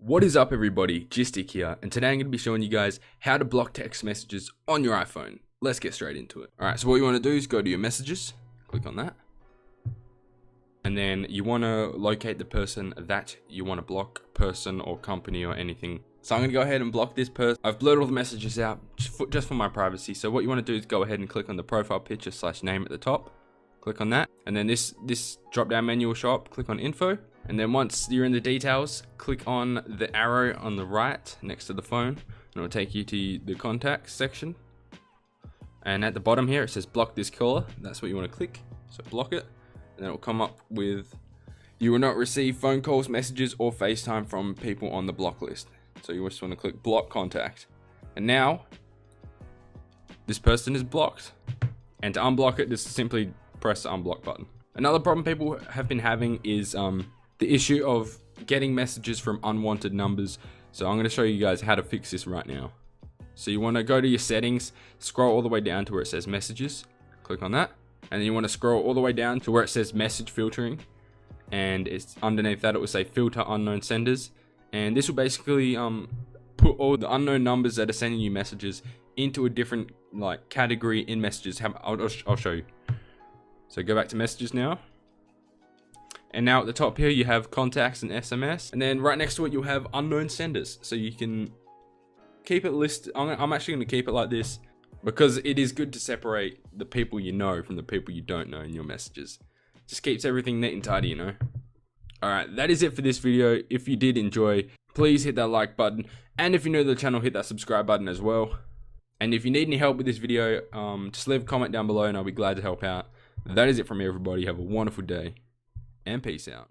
What is up everybody, Gistic here, and today I'm going to be showing you guys how to block text messages on your iPhone. Let's get straight into it. Alright, so what you want to do is go to your messages, click on that, and then you want to locate the person that you want to block, person or company or anything. So I'm going to go ahead and block this person. I've blurred all the messages out just for my privacy, so what you want to do is go ahead and click on the profile picture / name at the top, click on that, and then this drop down menu will show up, click on info. And then once you're in the details, click on the arrow on the right next to the phone, and it will take you to the contacts section. And at the bottom here, it says block this caller. That's what you want to click. So block it, and then it will come up with, you will not receive phone calls, messages, or FaceTime from people on the block list. So you just want to click block contact. And now, this person is blocked. And to unblock it, just simply press the unblock button. Another problem people have been having is the issue of getting messages from unwanted numbers. So I'm going to show you guys how to fix this right now. So you want to go to your settings, scroll all the way down to where it says messages, click on that, and then you want to scroll all the way down to where it says message filtering, and it's underneath that it will say filter unknown senders, and this will basically put all the unknown numbers that are sending you messages into a different category in messages. I'll show you. So go back to messages now. And now at the top here, you have contacts and SMS. And then right next to it, you'll have unknown senders. So you can keep it listed. I'm actually going to keep it like this because it is good to separate the people you know from the people you don't know in your messages. Just keeps everything neat and tidy, you know. Alright, that is it for this video. If you did enjoy, please hit that like button. And if you're new to the channel, hit that subscribe button as well. And if you need any help with this video, just leave a comment down below and I'll be glad to help out. That is it from me, everybody. Have a wonderful day. And peace out.